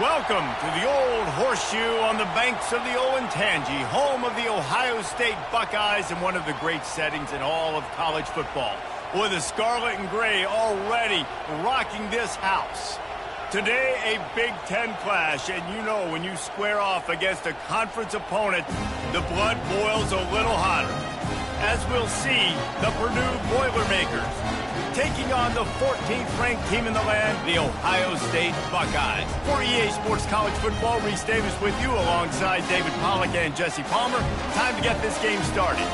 Welcome to the Old Horseshoe on the banks of the Olentangy, home of the Ohio State Buckeyes and one of the great settings in all of college football. Boy, the scarlet and gray already rocking this house. Today, a Big Ten clash, and you know when you square off against a conference opponent, the blood boils a little hotter. As we'll see, the Purdue Boilermakers taking on the 14th-ranked team in the land, the Ohio State Buckeyes. For EA Sports College Football, Reese Davis with you alongside David Pollack and Jesse Palmer. Time to get this game started.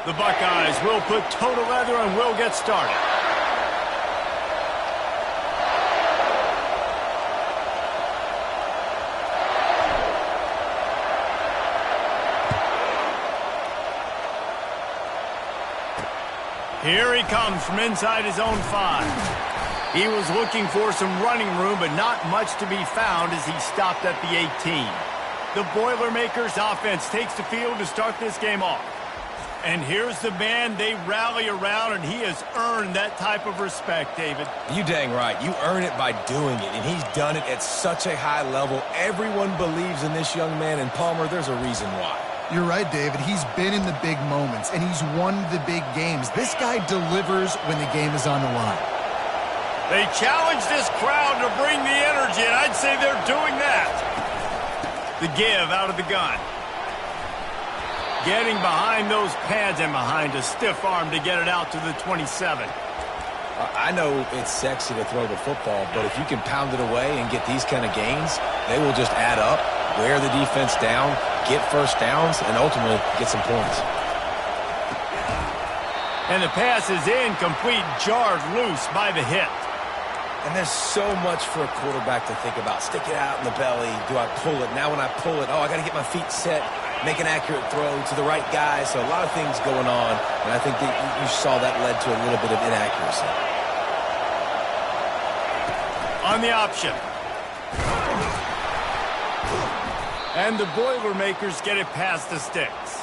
The Buckeyes will put toe to leather and will get started. Here he comes from inside his own 5. He was looking for some running room, but not much to be found as he stopped at the 18. The Boilermakers offense takes the field to start this game off. And here's the man they rally around, and he has earned that type of respect, David. You dang right. You earn it by doing it, and he's done it at such a high level. Everyone believes in this young man, and Palmer, there's a reason why. You're right, David. He's been in the big moments, and he's won the big games. This guy delivers when the game is on the line. They challenge this crowd to bring the energy, and I'd say they're doing that. The give out of the gun. Getting behind those pads and behind a stiff arm to get it out to the 27. I know it's sexy to throw the football, but if you can pound it away and get these kind of gains, they will just add up, wear the defense down, get first downs, and ultimately get some points. And the pass is incomplete, jarred loose by the hit. And there's so much for a quarterback to think about. Stick it out in the belly. Do I pull it? Now when I pull it, I got to get my feet set, make an accurate throw to the right guy. So a lot of things going on, and I think that you saw that led to a little bit of inaccuracy. On the option. And the Boilermakers get it past the sticks.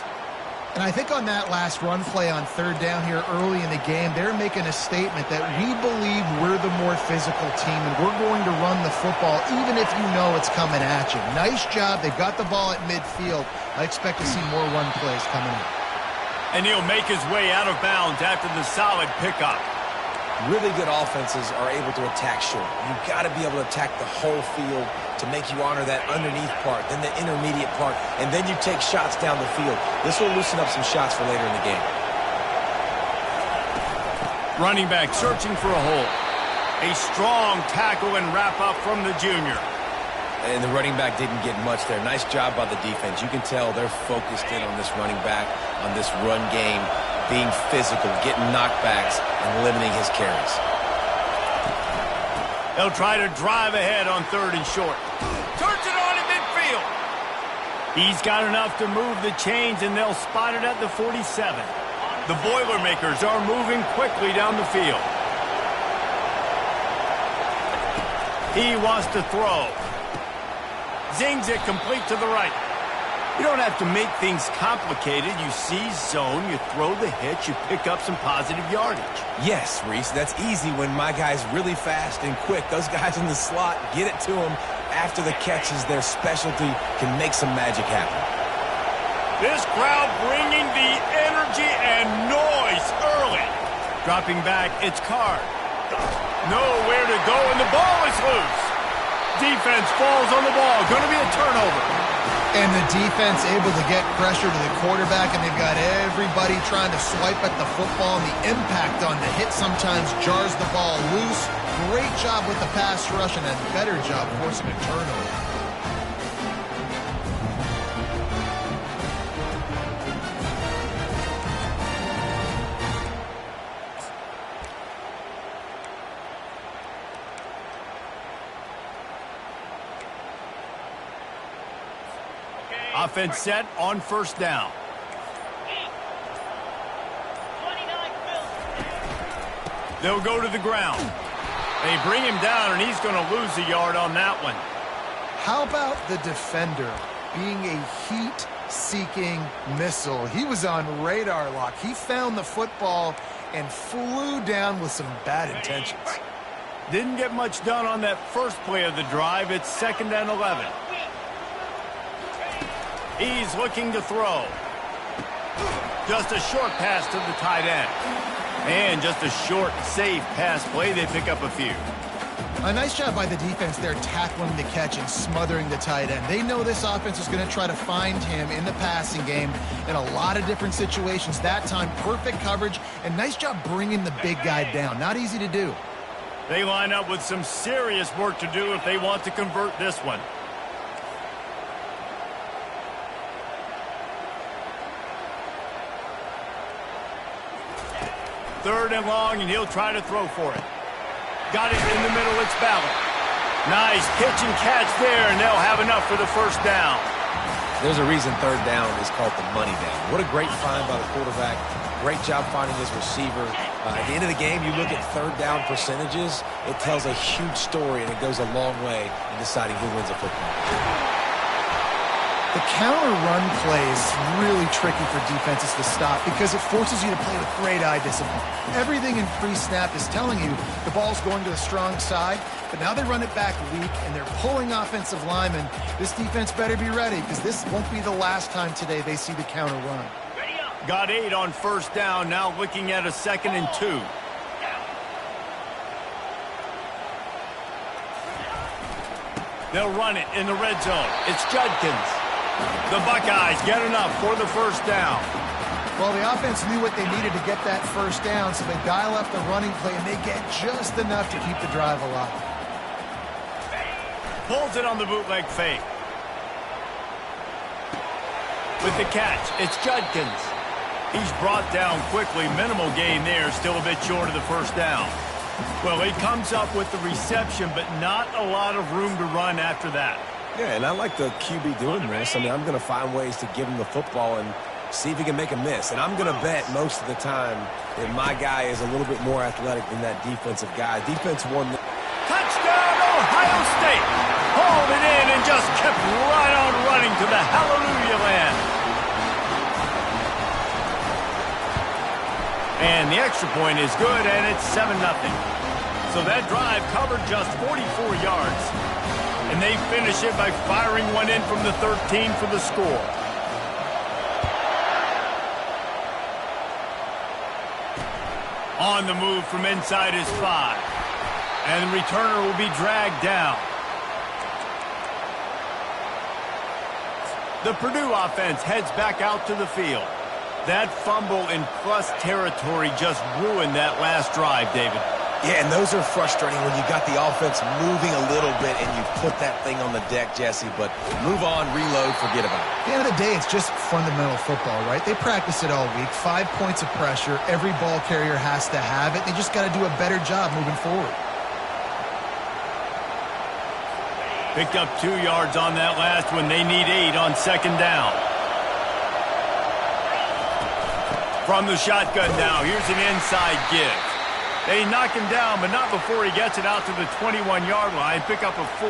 And I think on that last run play on third down here early in the game, they're making a statement that we believe we're the more physical team and we're going to run the football even if you know it's coming at you. Nice job. They got the ball at midfield. I expect to see more run plays coming up. And he'll make his way out of bounds after the solid pickup. Really good offenses are able to attack short. You've got to be able to attack the whole field to make you honor that underneath part, then the intermediate part, and then you take shots down the field. This will loosen up some shots for later in the game. Running back searching for a hole. A strong tackle and wrap up from the junior. And the running back didn't get much there. Nice job by the defense. You can tell they're focused in on this running back, on this run game, being physical, getting knockbacks, and limiting his carries. They'll try to drive ahead on third and short. Turns it on in midfield. He's got enough to move the chains, and they'll spot it at the 47. The Boilermakers are moving quickly down the field. He wants to throw. Zings it complete to the right. You don't have to make things complicated. You seize zone, you throw the hitch, you pick up some positive yardage. Yes, Reese, that's easy when my guy's really fast and quick. Those guys in the slot, get it to them after the catch is their specialty, can make some magic happen. This crowd bringing the energy and noise early. Dropping back, it's Card. Nowhere to go, and the ball is loose. Defense falls on the ball. Going to be a turnover. And the defense able to get pressure to the quarterback, and they've got everybody trying to swipe at the football, and the impact on the hit sometimes jars the ball loose. Great job with the pass rush, and a better job forcing a turnover. offense set on first down. They'll go to the ground. They bring him down, and he's going to lose a yard on that one. How about the defender being a heat-seeking missile? He was on radar lock. He found the football and flew down with some bad intentions. Didn't get much done on that first play of the drive. It's 2nd and 11. He's looking to throw. Just a short pass to the tight end. And just a short, safe pass play. They pick up a few. A nice job by the defense there tackling the catch and smothering the tight end. They know this offense is going to try to find him in the passing game in a lot of different situations. That time, perfect coverage, and nice job bringing the big guy down. Not easy to do. They line up with some serious work to do if they want to convert this one. Third and long, and he'll try to throw for it. Got it in the middle. It's Ballard. Nice pitch and catch there, and they'll have enough for the first down. There's a reason third down is called the money down. What a great find by the quarterback. Great job finding his receiver. At the end of the game, you look at third down percentages. It tells a huge story, and it goes a long way in deciding who wins a football. The counter run play is really tricky for defenses to stop because it forces you to play with great eye discipline. Everything in pre-snap is telling you the ball's going to the strong side, but now they run it back weak and they're pulling offensive linemen. This defense better be ready because this won't be the last time today they see the counter run. Got 8 on first down, now looking at a 2nd and 2. They'll run it in the red zone. It's Judkins. The Buckeyes get enough for the first down. Well, the offense knew what they needed to get that first down, so they dial up the running play, and they get just enough to keep the drive alive. Pulls it on the bootleg fake. With the catch, it's Judkins. He's brought down quickly. Minimal gain there, still a bit short of the first down. Well, he comes up with the reception, but not a lot of room to run after that. Yeah, and I like the QB doing this. I mean, I'm going to find ways to give him the football and see if he can make a miss. And I'm going to bet most of the time that my guy is a little bit more athletic than that defensive guy. Defense won. Touchdown, Ohio State! Hauled it in and just kept right on running to the hallelujah land. And the extra point is good, and it's 7-0. So that drive covered just 44 yards. And they finish it by firing one in from the 13 for the score. On the move from inside his 5. And the returner will be dragged down. The Purdue offense heads back out to the field. That fumble in plus territory just ruined that last drive, David. Yeah, and those are frustrating when you got the offense moving a little bit and you put that thing on the deck, Jesse. But move on, reload, forget about it. At the end of the day, it's just fundamental football, right? They practice it all week. 5 points of pressure. Every ball carrier has to have it. They just got to do a better job moving forward. Picked up 2 yards on that last one. They need 8 on 2nd down. From the shotgun now, here's an inside give. They knock him down, but not before he gets it out to the 21-yard line. Pick up a 4.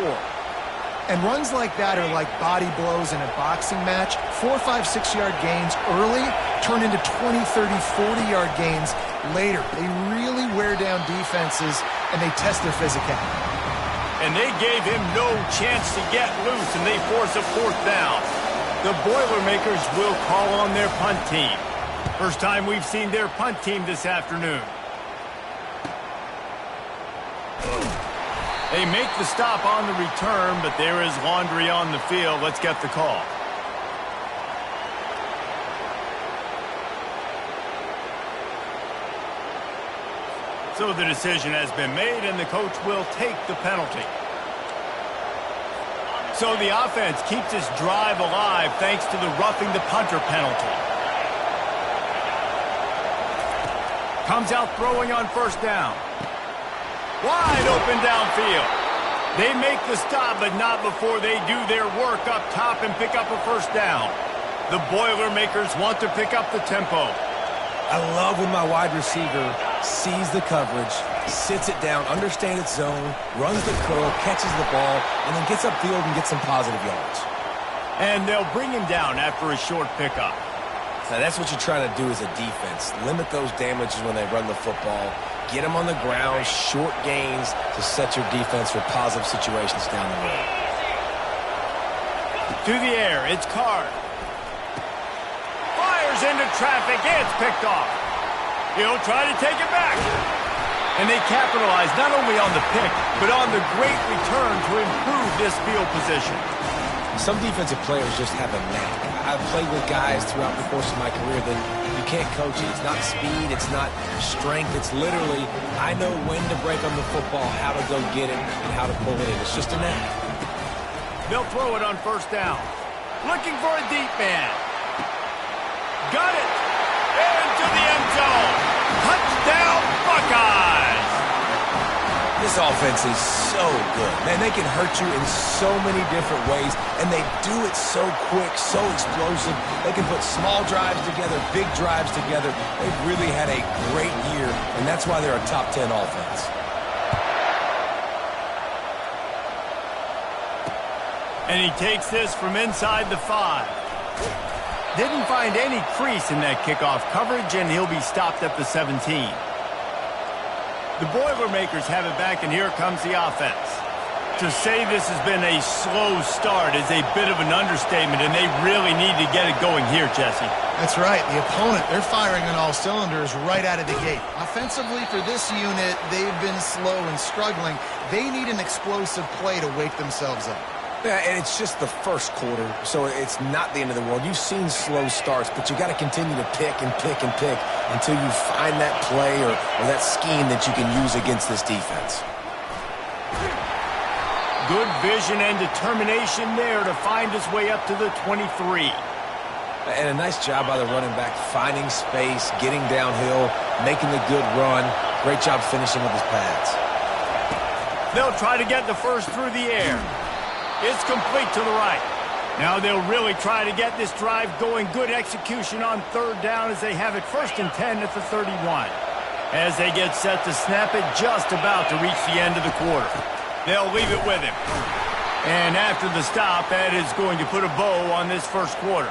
And runs like that are like body blows in a boxing match. 4, 5, 6-yard gains early turn into 20, 30, 40-yard gains later. They really wear down defenses, and they test their physicality. And they gave him no chance to get loose, and they force a 4th down. The Boilermakers will call on their punt team. First time we've seen their punt team this afternoon. They make the stop on the return, but there is laundry on the field. Let's get the call. So the decision has been made, and the coach will take the penalty. So the offense keeps its drive alive thanks to the roughing the punter penalty. Comes out throwing on first down. Wide open downfield. They make the stop, but not before they do their work up top and pick up a first down. The Boilermakers want to pick up the tempo. I love when my wide receiver sees the coverage, sits it down, understands its zone, runs the curl, catches the ball, and then gets upfield and gets some positive yards. And they'll bring him down after a short pickup. Now that's what you're trying to do as a defense. Limit those damages when they run the football. Get them on the ground, short gains to set your defense for positive situations down the road. To the air, it's Card. Fires into traffic, it's picked off. He'll try to take it back. And they capitalize not only on the pick, but on the great return to improve this field position. Some defensive players just have a knack. I've played with guys throughout the course of my career that you can't coach it. It's not speed, it's not strength. It's literally, I know when to break on the football, how to go get it, and how to pull it in. It's just a knack. They'll throw it on first down. Looking for a deep man. Got it. Into the end zone. Touchdown, Buckeyes. This offense is so good. Man, they can hurt you in so many different ways, and they do it so quick, so explosive. They can put small drives together, big drives together. They've really had a great year, and that's why they're a top 10 offense. And he takes this from inside the 5. Didn't find any crease in that kickoff coverage, and he'll be stopped at the 17. The Boilermakers have it back, and here comes the offense. To say this has been a slow start is a bit of an understatement, and they really need to get it going here, Jesse. That's right. The opponent, they're firing on all cylinders right out of the gate. Offensively, for this unit, they've been slow and struggling. They need an explosive play to wake themselves up. Yeah, and it's just the first quarter, so it's not the end of the world. You've seen slow starts, but you got to continue to pick and pick and pick until you find that play or that scheme that you can use against this defense. Good vision and determination there to find his way up to the 23. And a nice job by the running back, finding space, getting downhill, making the good run. Great job finishing with his pads. They'll try to get the first through the air. It's complete to the right. Now they'll really try to get this drive going. Good execution on third down as they have it 1st and 10 at the 31. As they get set to snap it, just about to reach the end of the quarter. They'll leave it with him. And after the stop, that is going to put a bow on this first quarter.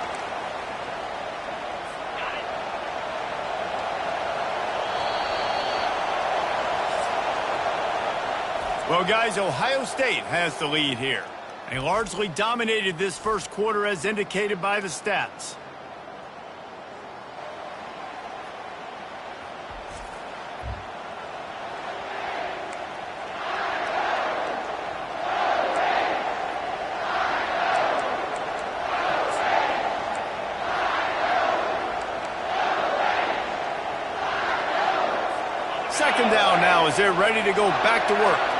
Well, guys, Ohio State has the lead here. They largely dominated this first quarter as indicated by the stats. Second down now as they're ready to go back to work.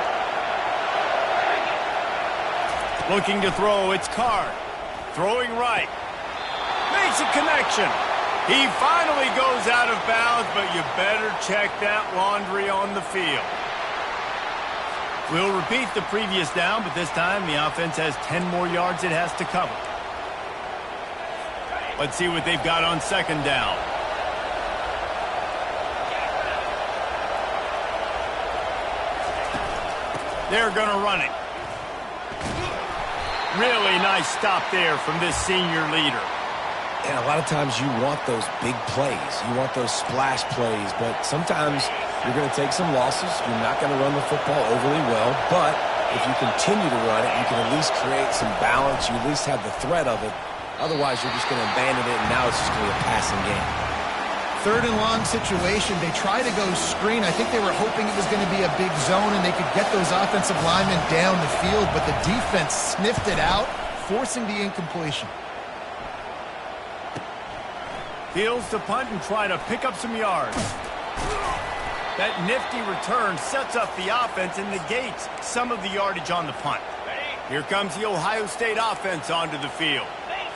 Looking to throw, it's Card. Throwing right. Makes a connection. He finally goes out of bounds, but you better check that laundry on the field. We'll repeat the previous down, but this time the offense has 10 more yards it has to cover. Let's see what they've got on second down. They're going to run it. Really nice stop there from this senior leader. And a lot of times you want those big plays. You want those splash plays, but sometimes you're going to take some losses. You're not going to run the football overly well, but if you continue to run it, you can at least create some balance. You at least have the threat of it. Otherwise, you're just going to abandon it, and now it's just going to be a passing game. Third and long situation. They try to go screen. I think they were hoping it was going to be a big zone and they could get those offensive linemen down the field, but the defense sniffed it out, forcing the incompletion. Fields to punt and try to pick up some yards. That nifty return sets up the offense and negates some of the yardage on the punt. Here comes the Ohio State offense onto the field.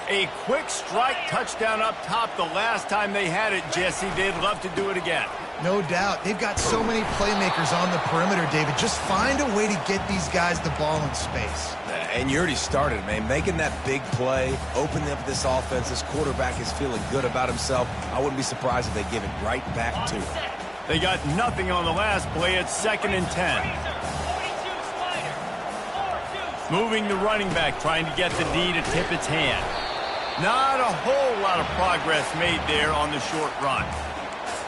A quick strike touchdown up top the last time they had it, Jesse. They'd love to do it again. No doubt. They've got so many playmakers on the perimeter, David. Just find a way to get these guys the ball in space. And you already started, man. Making that big play, opening up this offense. This quarterback is feeling good about himself. I wouldn't be surprised if they give it right back to him. They got nothing on the last play. It's 2nd and 10. Moving the running back, trying to get the D to tip its hand. Not a whole lot of progress made there on the short run.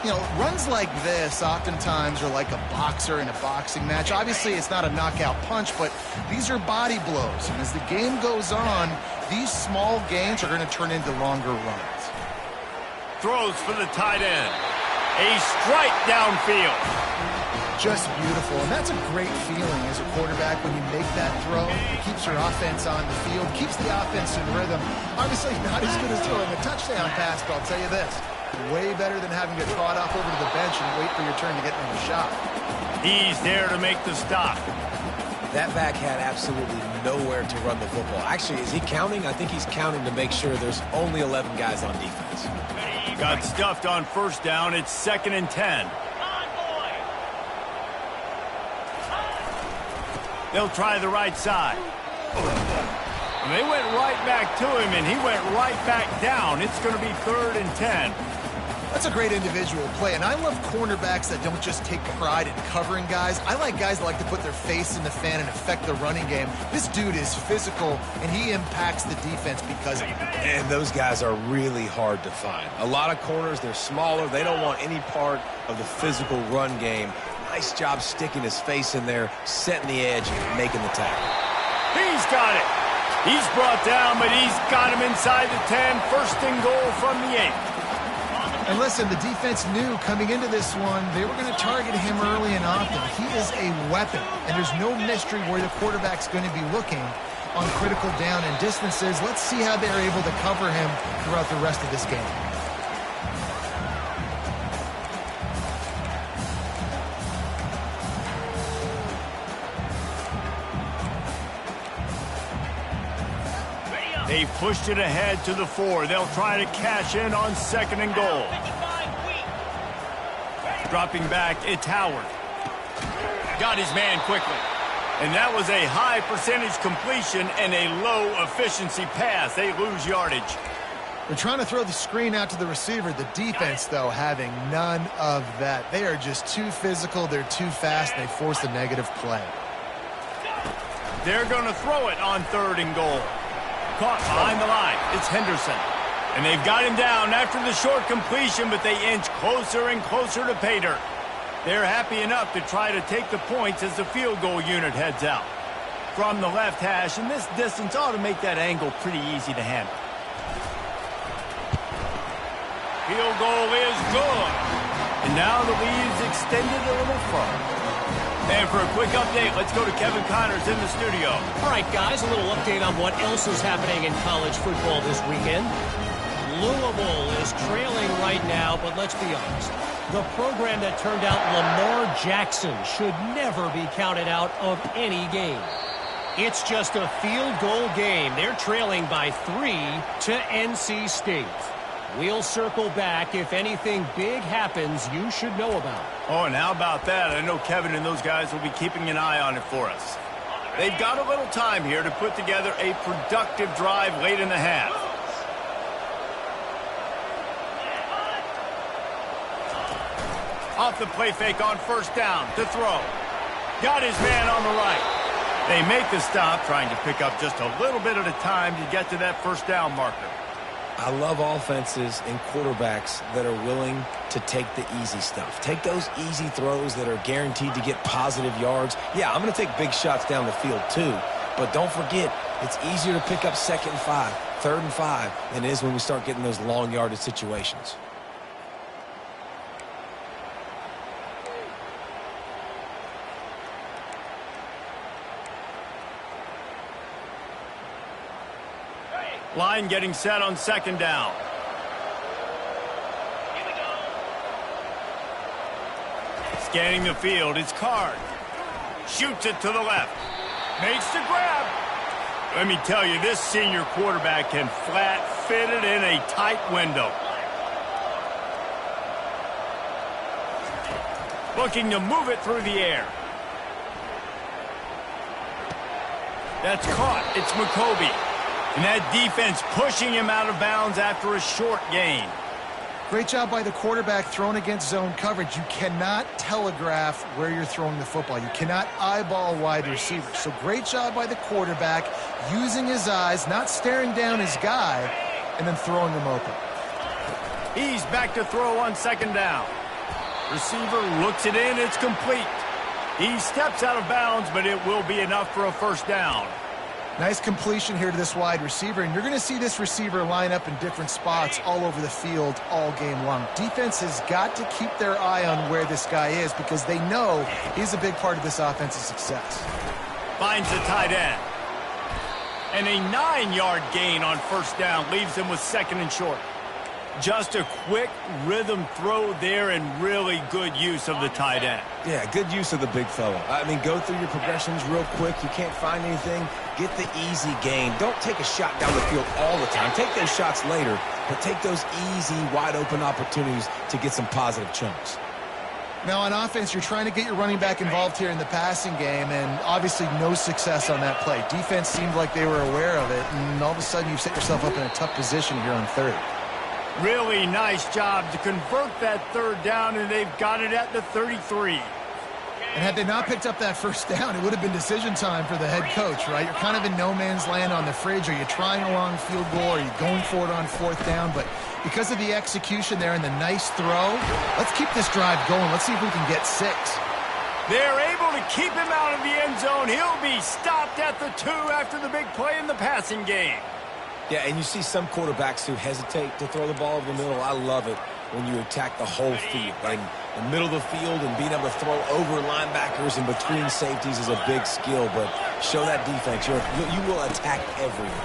You know, runs like this oftentimes are like a boxer in a boxing match. Obviously, it's not a knockout punch, but these are body blows. And as the game goes on, these small gains are going to turn into longer runs. Throws for the tight end. A strike downfield. Just beautiful, and that's a great feeling as a quarterback when you make that throw. It keeps your offense on the field, keeps the offense in rhythm. Obviously not as good as throwing a touchdown pass, but I'll tell you this, way better than having to trot off over to the bench and wait for your turn to get another shot. He's there to make the stop. That back had absolutely nowhere to run the football. Actually, is he counting? I think he's counting to make sure there's only 11 guys on defense. Got stuffed on first down. It's 2nd and 10. They'll try the right side. And they went right back to him, and he went right back down. It's going to be 3rd and 10. That's a great individual play, and I love cornerbacks that don't just take pride in covering guys. I like guys that like to put their face in the fan and affect the running game. This dude is physical, and he impacts the defense because of it. And those guys are really hard to find. A lot of corners, they're smaller. They don't want any part of the physical run game. Nice job sticking his face in there, setting the edge, making the tackle. He's got it. He's brought down, but he's got him inside the 10. 1st and goal from the 8. And listen, the defense knew coming into this one, they were going to target him early and often. He is a weapon, and there's no mystery where the quarterback's going to be looking on critical down and distances. Let's see how they're able to cover him throughout the rest of this game. They pushed it ahead to the 4. They'll try to cash in on 2nd and goal. Dropping back, it's Howard. Got his man quickly. And that was a high percentage completion and a low efficiency pass. They lose yardage. They're trying to throw the screen out to the receiver. The defense, though, having none of that. They are just too physical. They're too fast. They force a negative play. They're going to throw it on 3rd and goal. Caught behind the line. It's Henderson. And they've got him down after the short completion, but they inch closer and closer to pay dirt. They're happy enough to try to take the points as the field goal unit heads out. From the left hash, and this distance ought to make that angle pretty easy to handle. Field goal is good. And now the lead's extended a little further. And for a quick update, let's go to Kevin Connors in the studio. All right, guys, a little update on what else is happening in college football this weekend. Louisville is trailing right now, but let's be honest. The program that turned out Lamar Jackson should never be counted out of any game. It's just a field goal game. They're trailing by 3 to NC State. We'll circle back if anything big happens you should know about. Oh, and how about that? I know Kevin and those guys will be keeping an eye on it for us. They've got a little time here to put together a productive drive late in the half. Off the play fake on 1st down to throw. Got his man on the right. They make the stop, trying to pick up just a little bit at a time to get to that 1st down marker. I love offenses and quarterbacks that are willing to take the easy stuff. Take those easy throws that are guaranteed to get positive yards. Yeah, I'm going to take big shots down the field too, but don't forget, it's easier to pick up 2nd and 5, 3rd and 5 than it is when we start getting those long yardage situations. Line getting set on 2nd down. Scanning the field, it's Card. Shoots it to the left. Makes the grab. Let me tell you, this senior quarterback can flat fitted in a tight window. Looking to move it through the air. That's caught. It's McCoby. And that defense pushing him out of bounds after a short gain. Great job by the quarterback thrown against zone coverage. You cannot telegraph where you're throwing the football. You cannot eyeball wide receivers. So great job by the quarterback using his eyes, not staring down his guy, and then throwing him open. He's back to throw on second down. Receiver looks it in. It's complete. He steps out of bounds, but it will be enough for a first down. Nice completion here to this wide receiver, and you're going to see this receiver line up in different spots all over the field all game long. Defense has got to keep their eye on where this guy is because they know he's a big part of this offensive success. Finds the tight end. And a 9-yard gain on first down leaves him with second and short. Just a quick rhythm throw there and really good use of the tight end. Yeah, good use of the big fella. I mean, go through your progressions real quick. You can't find anything. Get the easy gain. Don't take a shot down the field all the time. Take those shots later, but take those easy, wide-open opportunities to get some positive chunks. Now, on offense, you're trying to get your running back involved here in the passing game, and obviously no success on that play. Defense seemed like they were aware of it, and all of a sudden you've set yourself up in a tough position here on third. Really nice job to convert that third down, and they've got it at the 33. And had they not picked up that first down, it would have been decision time for the head coach, right? You're kind of in no man's land on the fridge. Are you trying a long field goal? Are you going for it on fourth down? But because of the execution there and the nice throw, let's keep this drive going. Let's see if we can get 6. They're able to keep him out of the end zone. He'll be stopped at the 2 after the big play in the passing game. Yeah, and you see some quarterbacks who hesitate to throw the ball over the middle. I love it when you attack the whole field. Like the middle of the field and being able to throw over linebackers and between safeties is a big skill, but show that defense. You will attack everyone.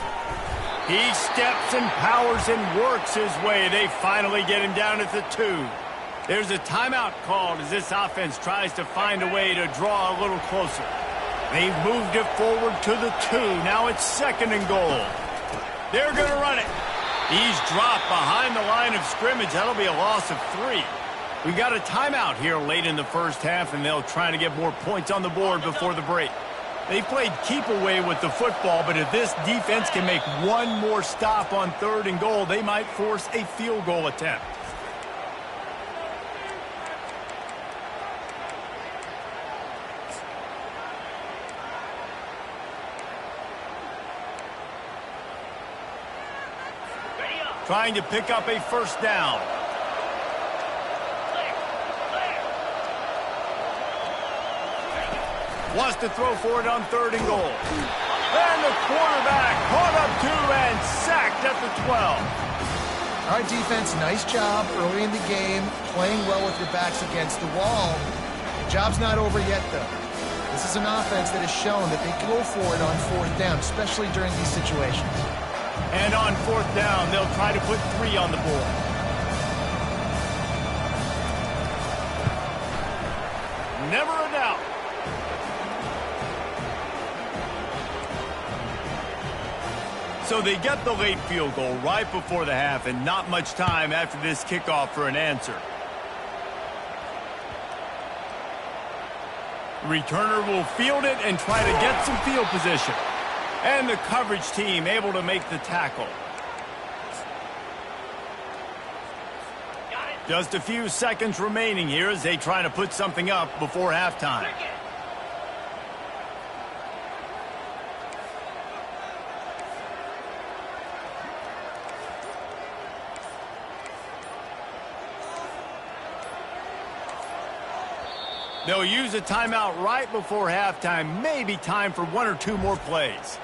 He steps and powers and works his way. They finally get him down at the 2. There's a timeout called as this offense tries to find a way to draw a little closer. They've moved it forward to the 2. Now it's second and goal. They're going to run it. He's dropped behind the line of scrimmage. That'll be a loss of 3. We got a timeout here late in the first half, and they'll try to get more points on the board before the break. They played keep away with the football, but if this defense can make one more stop on third and goal, they might force a field goal attempt. Trying to pick up a first down. Wants to throw for it on third and goal. And the quarterback caught up 2 and sacked at the 12. All right, defense, nice job early in the game, playing well with your backs against the wall. The job's not over yet, though. This is an offense that has shown that they can go for it on fourth down, especially during these situations. And on fourth down, they'll try to put 3 on the board. Never a doubt. So they get the late field goal right before the half, and not much time after this kickoff for an answer. Returner will field it and try to get some field position. And the coverage team able to make the tackle. Just a few seconds remaining here as they try to put something up before halftime. They'll use a timeout right before halftime. Maybe time for 1 or 2 more plays.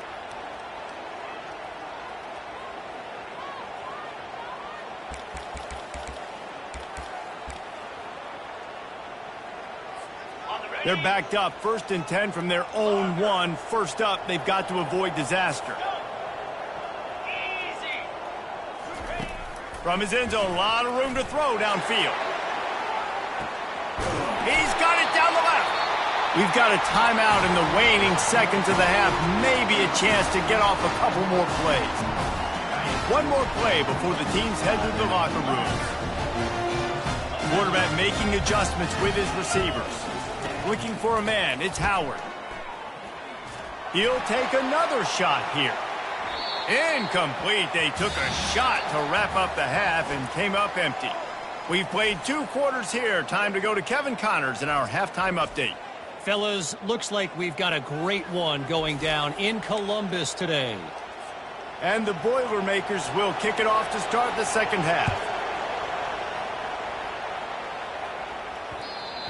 They're backed up, 1st and 10 from their own 1. First up, they've got to avoid disaster. From his end zone, a lot of room to throw downfield. He's got it down the left. We've got a timeout in the waning seconds of the half. Maybe a chance to get off a couple more plays. One more play before the teams head to the locker rooms. Quarterback making adjustments with his receivers. Looking for a man, it's Howard. He'll take another shot here. Incomplete. They took a shot to wrap up the half and came up empty. We've played 2 quarters here. Time to go to Kevin Connors in our halftime update. Fellas, looks like we've got a great one going down in Columbus today. And the Boilermakers will kick it off to start the second half.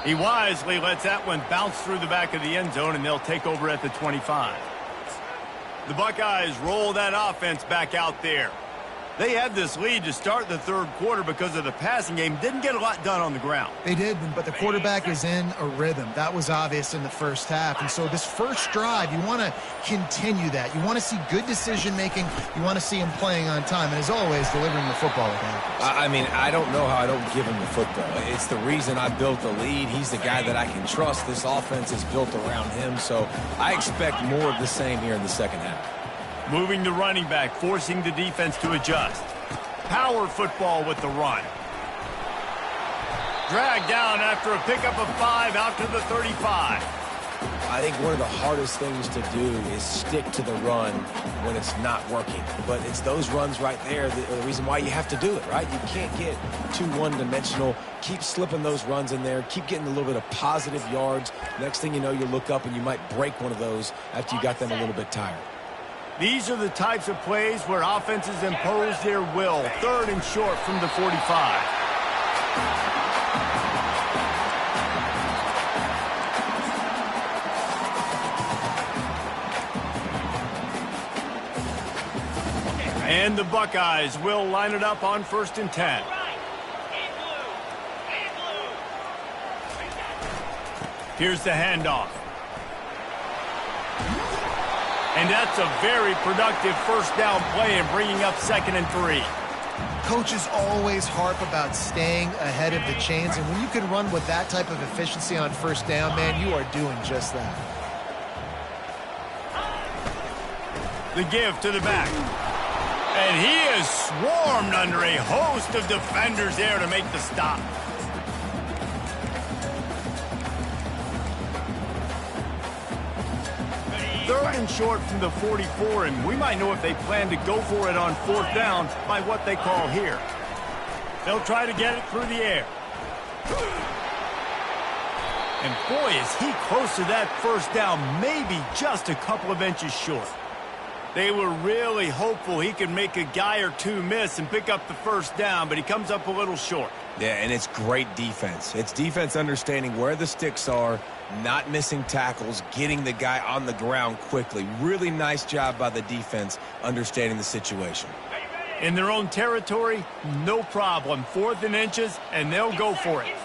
He wisely lets that one bounce through the back of the end zone, and they'll take over at the 25. The Buckeyes roll that offense back out there. They had this lead to start the third quarter because of the passing game. Didn't get a lot done on the ground. They did, but the quarterback is in a rhythm. That was obvious in the first half. And so this first drive, you want to continue that. You want to see good decision-making. You want to see him playing on time. And as always, delivering the football with accuracy. I mean, I don't know how I don't give him the football. It's the reason I built the lead. He's the guy that I can trust. This offense is built around him. So I expect more of the same here in the second half. Moving the running back, forcing the defense to adjust. Power football with the run. Dragged down after a pickup of 5 out to the 35. I think one of the hardest things to do is stick to the run when it's not working. But it's those runs right there that are the reason why you have to do it, right? You can't get too one-dimensional. Keep slipping those runs in there. Keep getting a little bit of positive yards. Next thing you know, you look up and you might break one of those after you got them a little bit tired. These are the types of plays where offenses impose their will. 3rd and short from the 45. And the Buckeyes will line it up on 1st and 10. Here's the handoff. And that's a very productive first down play and bringing up 2nd and 3. Coaches always harp about staying ahead of the chains, and when you can run with that type of efficiency on first down, man, you are doing just that. The give to the back. And he is swarmed under a host of defenders there to make the stop. Third and short from the 44, and we might know if they plan to go for it on 4th down by what they call here. They'll try to get it through the air. And boy, is he close to that first down, maybe just a couple of inches short. They were really hopeful he could make a guy or two miss and pick up the first down, but he comes up a little short. Yeah, and it's great defense. It's defense understanding where the sticks are, not missing tackles, getting the guy on the ground quickly. Really nice job by the defense understanding the situation. In their own territory, no problem. 4th and inches, and they'll go for it.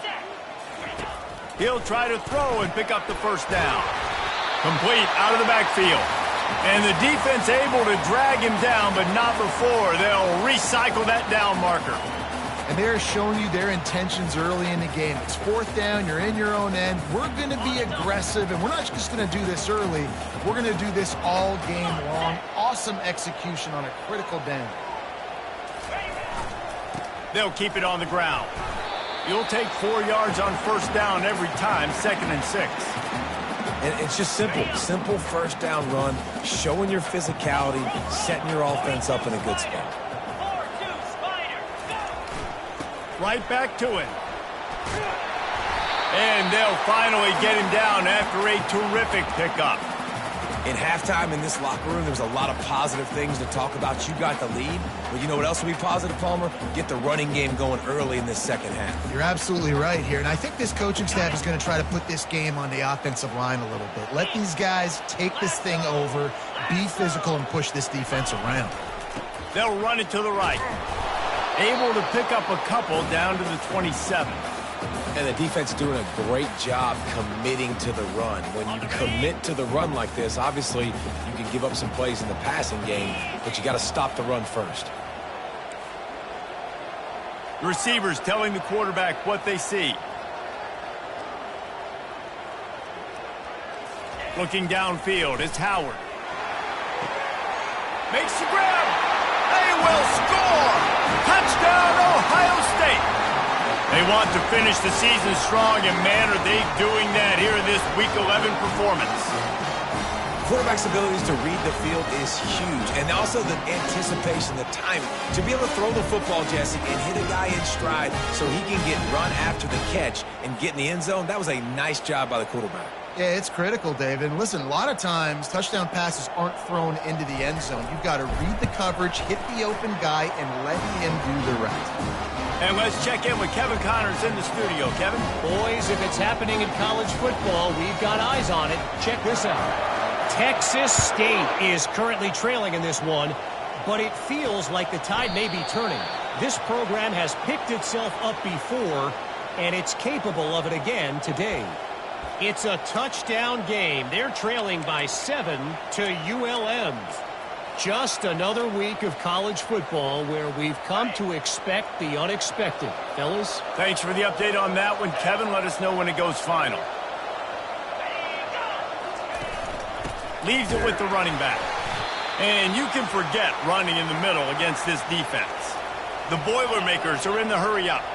He'll try to throw and pick up the first down. Complete out of the backfield. And the defense able to drag him down, but not before. They'll recycle that down marker. And they're showing you their intentions early in the game. It's 4th down, you're in your own end. We're going to be aggressive, and we're not just going to do this early. We're going to do this all game long. Awesome execution on a critical down. They'll keep it on the ground. You'll take 4 yards on first down every time, 2nd and 6. And it's just simple. Simple first down run, showing your physicality, setting your offense up in a good spot. Right back to it. And they'll finally get him down after a terrific pickup. In halftime in this locker room, there was a lot of positive things to talk about. You got the lead, but you know what else will be positive, Palmer? Get the running game going early in this second half. You're absolutely right here, and I think this coaching staff is going to try to put this game on the offensive line a little bit. Let these guys take this thing over, be physical, and push this defense around. They'll run it to the right. Able to pick up a couple down to the 27. And the defense doing a great job committing to the run. When you commit to the run like this, obviously you can give up some plays in the passing game, but you got to stop the run first. The receivers telling the quarterback what they see. Looking downfield, it's Howard. Makes the grab. They will score! Touchdown, Ohio State! They want to finish the season strong, and man, are they doing that here in this Week 11 performance. Quarterback's abilities to read the field is huge, and also the anticipation, the timing. To be able to throw the football, Jesse, and hit a guy in stride so he can get run after the catch and get in the end zone, that was a nice job by the quarterback. Yeah, it's critical, David. And listen, a lot of times touchdown passes aren't thrown into the end zone. You've got to read the coverage, hit the open guy, and let him do the rest. And let's check in with Kevin Connors in the studio. Kevin? Boys, if it's happening in college football, we've got eyes on it. Check this out. Texas State is currently trailing in this one, but it feels like the tide may be turning. This program has picked itself up before, and it's capable of it again today. It's a touchdown game. They're trailing by 7 to ULM. Just another week of college football where we've come to expect the unexpected. Fellas? Thanks for the update on that one, Kevin. Let us know when it goes final. Leaves it with the running back. And you can forget running in the middle against this defense. The Boilermakers are in the hurry up.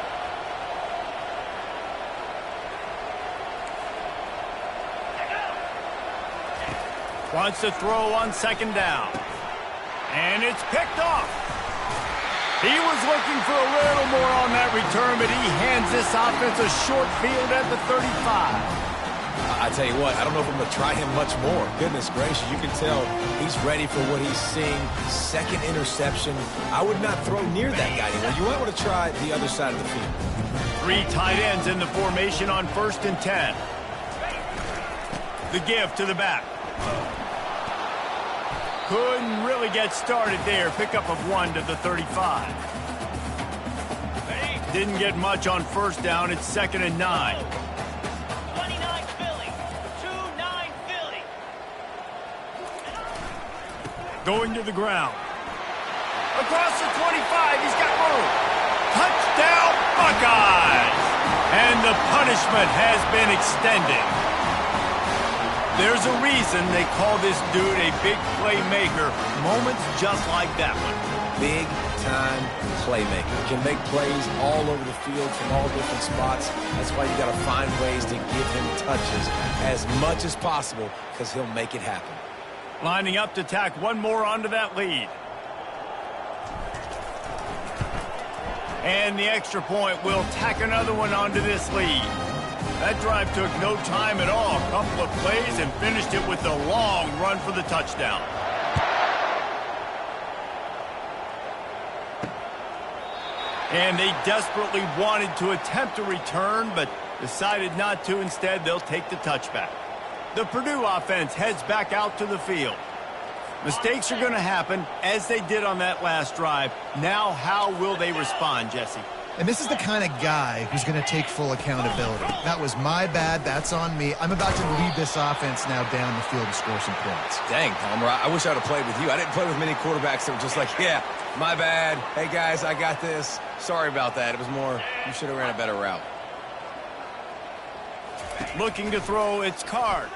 Wants to throw on second down. And it's picked off. He was looking for a little more on that return, but he hands this offense a short field at the 35. I tell you what, I don't know if I'm going to try him much more. Goodness gracious, you can tell he's ready for what he's seeing. Second interception. I would not throw near that guy anymore. You might want to try the other side of the field. 3 tight ends in the formation on 1st and 10. The give to the back. Couldn't really get started there. Pickup of 1 to the 35. Didn't get much on first down. It's 2nd and 9. Going to the ground. Across the 25, he's got room. Touchdown, Buckeyes! And the punishment has been extended. There's a reason they call this dude a big playmaker. Moments just like that one. Big-time playmaker. Can make plays all over the field from all different spots. That's why you got to find ways to give him touches as much as possible because he'll make it happen. Lining up to tack one more onto that lead. And the extra point will tack another one onto this lead. That drive took no time at all. A couple of plays and finished it with a long run for the touchdown. And they desperately wanted to attempt a return, but decided not to. Instead, they'll take the touchback. The Purdue offense heads back out to the field. Mistakes are going to happen, as they did on that last drive. Now, how will they respond, Jesse? And this is the kind of guy who's going to take full accountability. That was my bad. That's on me. I'm about to lead this offense now down the field to score some points. Dang, Palmer, I wish I would have played with you. I didn't play with many quarterbacks that were just like, yeah, my bad. Hey, guys, I got this. Sorry about that. It was more, you should have ran a better route. Looking to throw, it's Card.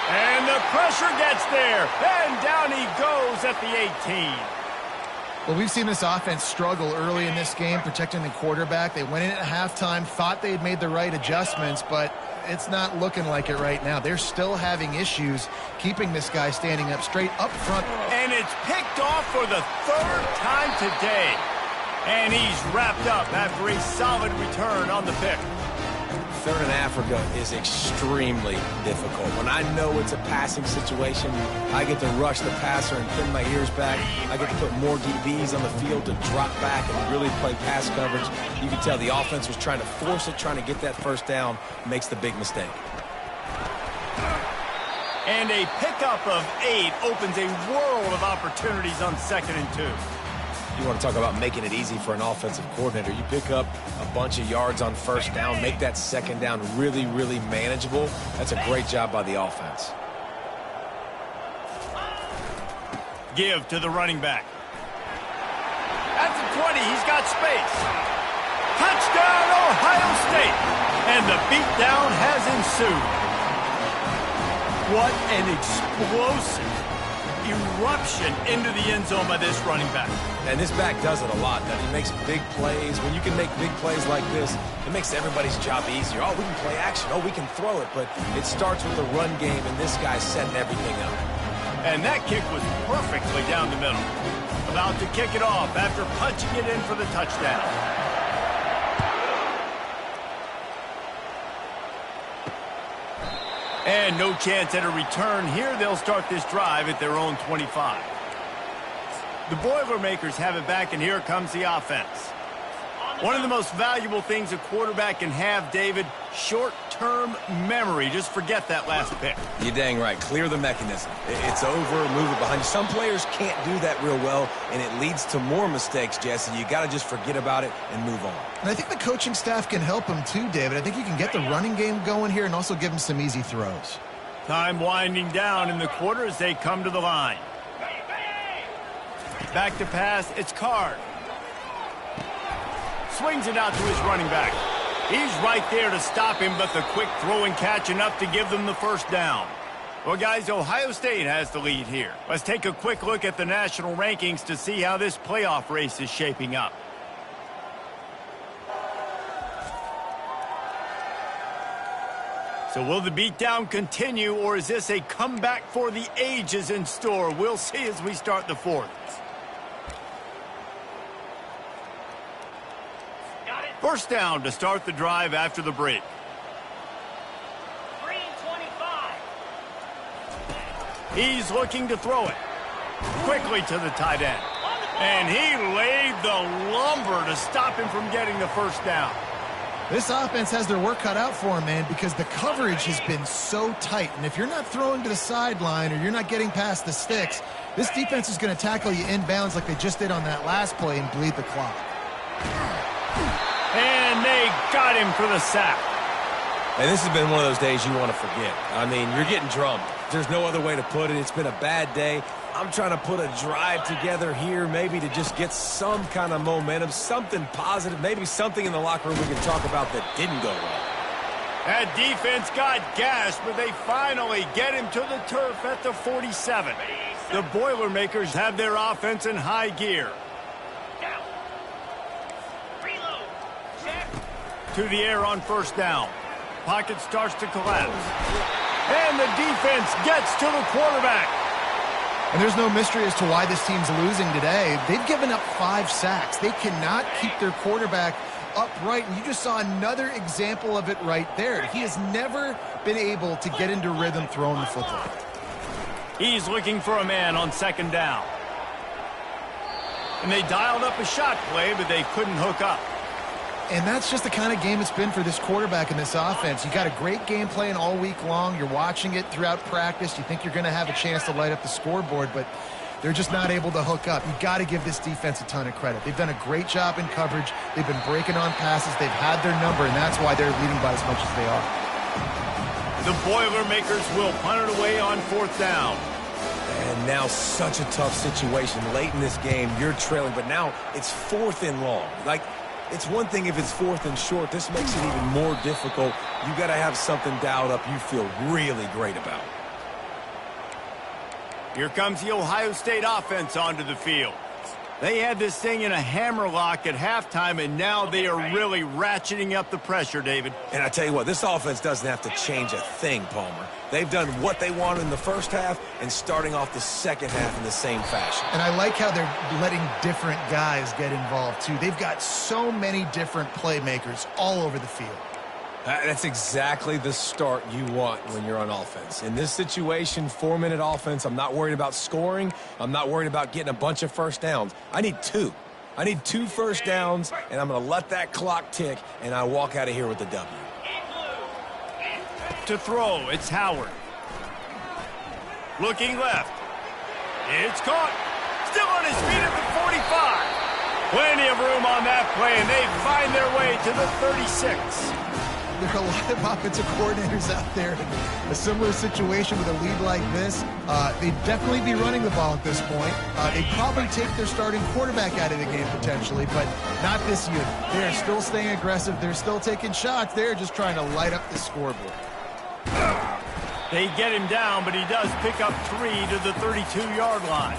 And the pressure gets there. And down he goes at the 18. Well, we've seen this offense struggle early in this game, protecting the quarterback. They went in at halftime, thought they had made the right adjustments, but it's not looking like it right now. They're still having issues keeping this guy standing up straight up front. And it's picked off for the 3rd time today. And he's wrapped up after a solid return on the pick. 3rd in Africa is extremely difficult. When I know it's a passing situation, I get to rush the passer and pin my ears back. I get to put more DBs on the field to drop back and really play pass coverage. You can tell the offense was trying to force it, trying to get that first down, makes the big mistake. And a pickup of 8 opens a world of opportunities on 2nd and 2. You want to talk about making it easy for an offensive coordinator. You pick up a bunch of yards on first down, make that second down really, really manageable. That's a great job by the offense. Give to the running back. At the 20, he's got space. Touchdown, Ohio State. And the beatdown has ensued. What an explosive eruption into the end zone by this running back. And this back does it a lot. He makes big plays. When you can make big plays like this, it makes everybody's job easier. Oh, we can play action. Oh, we can throw it. But it starts with the run game, and this guy's setting everything up. And that kick was perfectly down the middle. About to kick it off after punching it in for the touchdown. And no chance at a return here. They'll start this drive at their own 25. The Boilermakers have it back, and here comes the offense. One of the most valuable things a quarterback can have, David, short-term memory. Just forget that last pick. You're dang right. Clear the mechanism. It's over, move it behind you. Some players can't do that real well, and it leads to more mistakes, Jesse. You got to just forget about it and move on. And I think the coaching staff can help him too, David. I think you can get the running game going here and also give him some easy throws. Time winding down in the quarter as they come to the line. Back to pass, it's Card. Swings it out to his running back. He's right there to stop him, but the quick throw and catch enough to give them the first down. Well, guys, Ohio State has the lead here. Let's take a quick look at the national rankings to see how this playoff race is shaping up. So will the beatdown continue, or is this a comeback for the ages in store? We'll see as we start the fourth. First down to start the drive after the break. 3-25. He's looking to throw it. Quickly to the tight end. And he laid the lumber to stop him from getting the first down. This offense has their work cut out for him, man, because the coverage has been so tight. And if you're not throwing to the sideline or you're not getting past the sticks, this defense is going to tackle you inbounds like they just did on that last play and bleed the clock. And they got him for the sack. And this has been one of those days you want to forget. I mean, you're getting drummed. There's no other way to put it. It's been a bad day. I'm trying to put a drive together here maybe to just get some kind of momentum, something positive, maybe something in the locker room we can talk about that didn't go well. That defense got gashed, but they finally get him to the turf at the 47. The Boilermakers have their offense in high gear. To the air on first down. Pocket starts to collapse. And the defense gets to the quarterback. And there's no mystery as to why this team's losing today. They've given up 5 sacks. They cannot keep their quarterback upright. And you just saw another example of it right there. He has never been able to get into rhythm throwing the football. He's looking for a man on second down. And they dialed up a shot play, but they couldn't hook up. And that's just the kind of game it's been for this quarterback in this offense. You got a great game plan all week long. You're watching it throughout practice. You think you're going to have a chance to light up the scoreboard, but they're just not able to hook up. You got to give this defense a ton of credit. They've done a great job in coverage. They've been breaking on passes. They've had their number, and that's why they're leading by as much as they are. The Boilermakers will punt it away on fourth down. And now such a tough situation. Late in this game, you're trailing, but now it's 4th and long. Like, it's one thing if it's 4th and short. This makes it even more difficult. You got to have something dialed up you feel really great about. Here comes the Ohio State offense onto the field. They had this thing in a hammerlock at halftime, and now they are really ratcheting up the pressure, David. And I tell you what, this offense doesn't have to change a thing, Palmer. They've done what they wanted in the first half and starting off the second half in the same fashion. And I like how they're letting different guys get involved, too. They've got so many different playmakers all over the field. That's exactly the start you want when you're on offense. In this situation, 4-minute offense, I'm not worried about scoring. I'm not worried about getting a bunch of first downs. I need 2. I need 2 first downs, and I'm going to let that clock tick, and I walk out of here with a W. To throw, it's Howard. Looking left. It's caught. Still on his feet at the 45. Plenty of room on that play, and they find their way to the 36. There are a lot of offensive coordinators out there in a similar situation with a lead like this. They'd definitely be running the ball at this point. They'd probably take their starting quarterback out of the game potentially, but not this unit. They're still staying aggressive. They're still taking shots. They're just trying to light up the scoreboard. They get him down, but he does pick up 3 to the 32-yard line.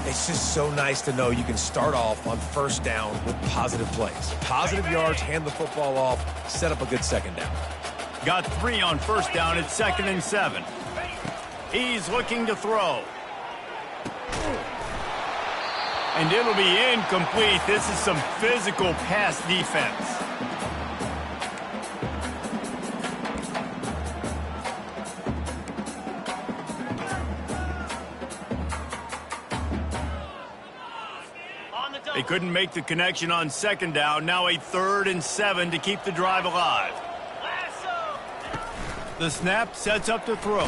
It's just so nice to know you can start off on first down with positive plays. Positive yards, hand the football off, set up a good second down. Got 3 on first down at 2nd and 7. He's looking to throw. And it'll be incomplete. This is some physical pass defense. They couldn't make the connection on second down. Now a 3rd and 7 to keep the drive alive. The snap sets up to throw.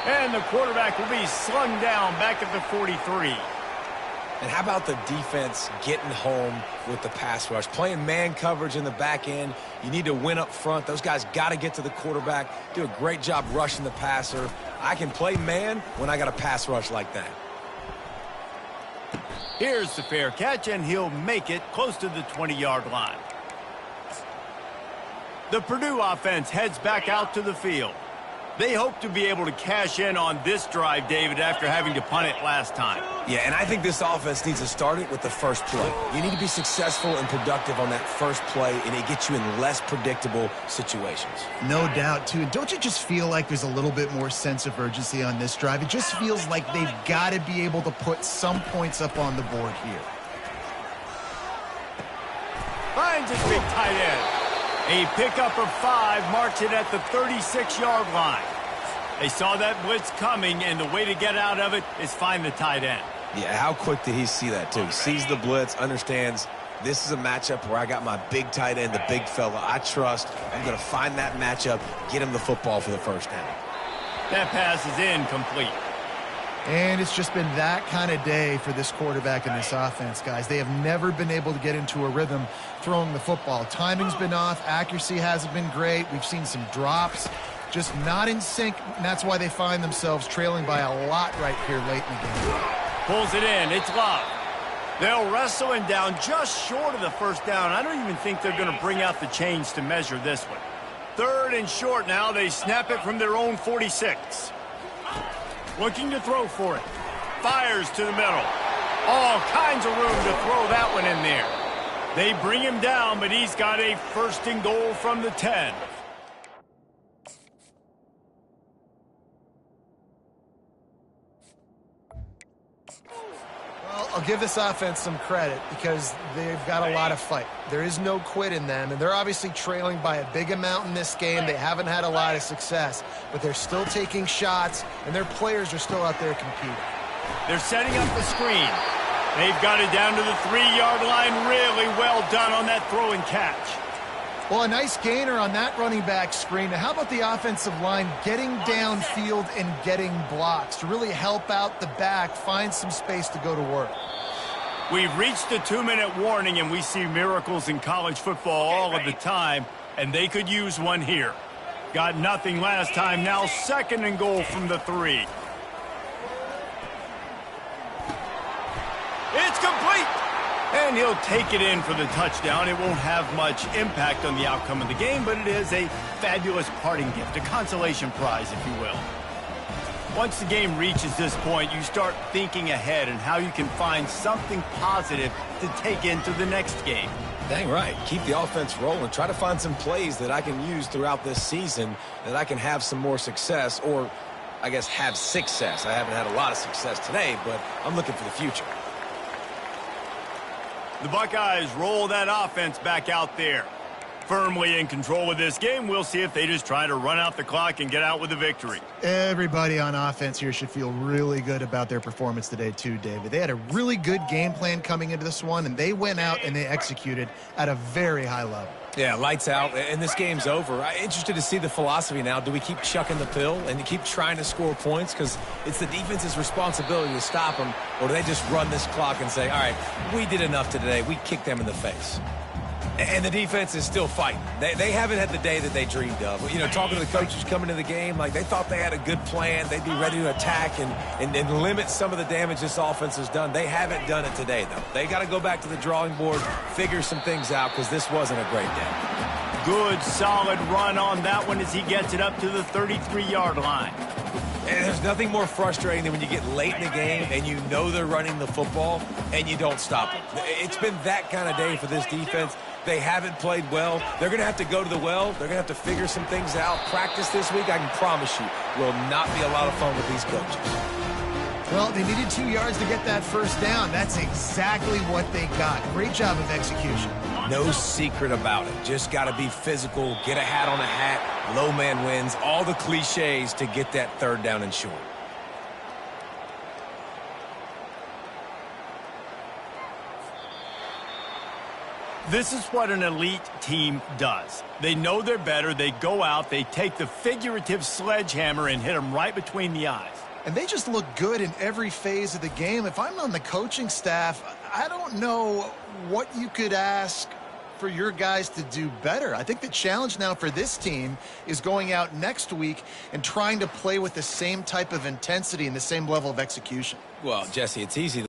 And the quarterback will be slung down back at the 43. And how about the defense getting home with the pass rush? Playing man coverage in the back end. You need to win up front. Those guys got to get to the quarterback. Do a great job rushing the passer. I can play man when I got a pass rush like that. Here's the fair catch, and he'll make it close to the 20-yard line. The Purdue offense heads back out to the field. They hope to be able to cash in on this drive, David, after having to punt it last time. Yeah, and I think this offense needs to start it with the first play. You need to be successful and productive on that first play, and it gets you in less predictable situations. No doubt, too. And don't you just feel like there's a little bit more sense of urgency on this drive? It just feels like they've got to be able to put some points up on the board here. Finds his big tight end. A pickup of 5 marks it at the 36-yard line. They saw that blitz coming, and the way to get out of it is find the tight end. Yeah, how quick did he see that, too? He sees the blitz, understands this is a matchup where I got my big tight end, the big fella I trust. I'm going to find that matchup, get him the football for the first down. That pass is incomplete. And it's just been that kind of day for this quarterback and this offense, guys. They have never been able to get into a rhythm throwing the football. Timing's been off. Accuracy hasn't been great. We've seen some drops. Just not in sync, and that's why they find themselves trailing by a lot right here late in the game. Pulls it in. It's Love. They'll wrestle him down just short of the first down. I don't even think they're going to bring out the chains to measure this one. 3rd and short now. They snap it from their own 46. Looking to throw for it. Fires to the middle. All kinds of room to throw that one in there. They bring him down, but he's got a 1st and goal from the 10. Well, I'll give this offense some credit because they've got a lot of fight. There is no quit in them, and they're obviously trailing by a big amount in this game. They haven't had a lot of success, but they're still taking shots, and their players are still out there competing. They're setting up the screen. They've got it down to the 3-yard line. Really well done on that throw and catch. Well, a nice gainer on that running back screen. Now, how about the offensive line getting downfield and getting blocks to really help out the back, find some space to go to work? We've reached the 2-minute warning, and we see miracles in college football all of the time, and they could use one here. Got nothing last time. Now 2nd and goal from the 3. It's complete. And he'll take it in for the touchdown. It won't have much impact on the outcome of the game, but it is a fabulous parting gift, a consolation prize, if you will. Once the game reaches this point, you start thinking ahead and how you can find something positive to take into the next game. Dang right. Keep the offense rolling. Try to find some plays that I can use throughout this season that I can have some more success, or I guess have success. I haven't had a lot of success today, but I'm looking for the future. The Buckeyes roll that offense back out there. Firmly in control of this game. We'll see if they just try to run out the clock and get out with a victory. Everybody on offense here should feel really good about their performance today too, David. They had a really good game plan coming into this one, and they went out and they executed at a very high level. Yeah, lights out, and this game's over. I'm interested to see the philosophy now. Do we keep chucking the pill and keep trying to score points? Because it's the defense's responsibility to stop them, or do they just run this clock and say, all right, we did enough today. We kicked them in the face. And the defense is still fighting. They haven't had the day that they dreamed of. You know, talking to the coaches coming into the game, like they thought they had a good plan. They'd be ready to attack and limit some of the damage this offense has done. They haven't done it today, though. They got to go back to the drawing board, figure some things out, because this wasn't a great day. Good, solid run on that one as he gets it up to the 33-yard line. And there's nothing more frustrating than when you get late in the game and you know they're running the football and you don't stop them. It's been that kind of day for this defense. They haven't played well. They're going to have to go to the well. They're going to have to figure some things out. Practice this week, I can promise you, will not be a lot of fun with these coaches. Well, they needed 2 yards to get that first down. That's exactly what they got. Great job of execution. No secret about it. Just got to be physical, get a hat on a hat, low man wins, all the cliches to get that third down and short. This is what an elite team does. They know they're better. They go out. They take the figurative sledgehammer and hit them right between the eyes. And they just look good in every phase of the game. If I'm on the coaching staff, I don't know what you could ask for your guys to do better. I think the challenge now for this team is going out next week and trying to play with the same type of intensity and the same level of execution. Well, Jesse, it's easy.